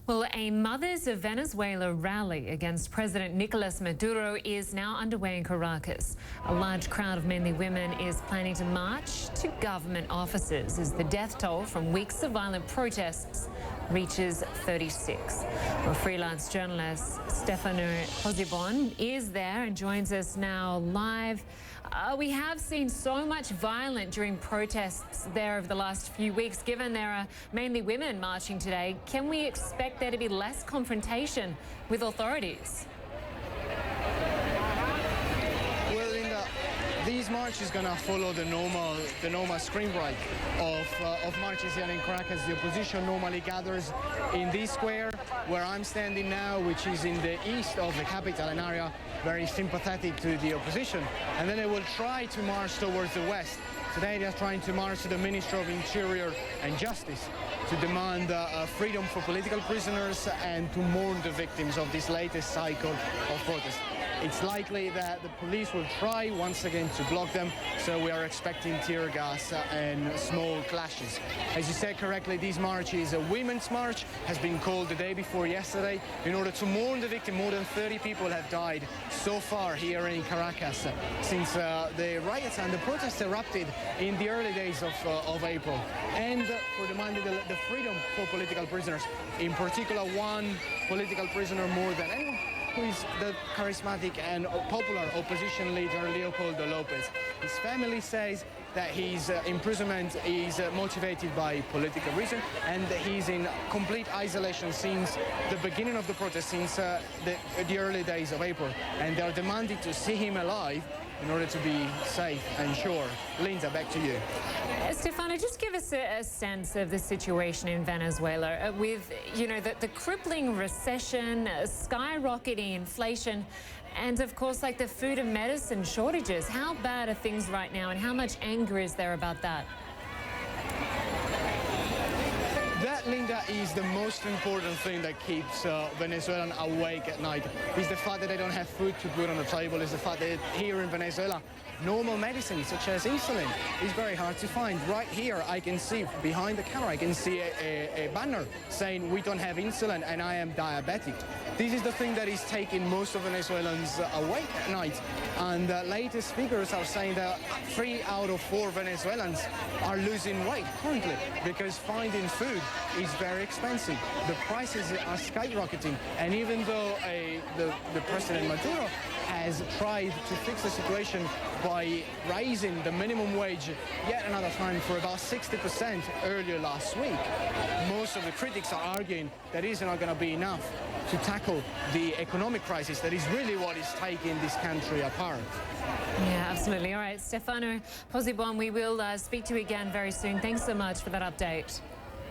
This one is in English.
Well, a Mothers of Venezuela rally against President Nicolas Maduro is now underway in Caracas. A large crowd of mainly women is planning to march to government offices as the death toll from weeks of violent protests reaches 36. Well, freelance journalist Stefano Pozzebon is there and joins us now live. We have seen so much violence during protests there over the last few weeks. Given there are mainly women marching today, can we expect there to be less confrontation with authorities? Well, Lynda, these marches going to follow the normal spring break of marches here in Caracas. The opposition normally gathers in this square where I'm standing now, which is in the east of the capital, an area very sympathetic to the opposition, and then they will try to march towards the west. Today they are trying to march to the Ministry of Interior and Justice to demand freedom for political prisoners and to mourn the victims of this latest cycle of protest. It's likely that the police will try once again to block them, so we are expecting tear gas and small clashes. As you said correctly, this march is a women's march, has been called the day before yesterday in order to mourn the victim. More than 30 people have died so far here in Caracas since the riots and the protests erupted in the early days of April, and for demanding the freedom for political prisoners, in particular one political prisoner more than anyone, who is the charismatic and popular opposition leader Leopoldo Lopez. His family says that his imprisonment is motivated by political reason, and that he's in complete isolation since the beginning of the protest, since the early days of April, and they're demanding to see him alive in order to be safe and sure. Lynda, back to you. Stefano, just give us a sense of the situation in Venezuela with, the crippling recession, skyrocketing inflation, and of course, like the food and medicine shortages. How bad are things right now, and how much anger is there about that? That, Lynda, is the most important thing that keeps Venezuelans awake at night. Is the fact that they don't have food to put on the table. Is the fact that here in Venezuela, normal medicines such as insulin is very hard to find. Right here, I can see behind the camera, I can see a banner saying we don't have insulin and I am diabetic. This is the thing that is taking most of Venezuelans awake at night. And the latest figures are saying that 3 out of 4 Venezuelans are losing weight currently because finding food is very expensive. The prices are skyrocketing. And even though the President Maduro has tried to fix the situation by raising the minimum wage yet another time for about 60% earlier last week, most of the critics are arguing that it is not going to be enough to tackle the economic crisis that is really what is taking this country apart. Yeah, absolutely. All right, Stefano Pozzebon, we will speak to you again very soon. Thanks so much for that update.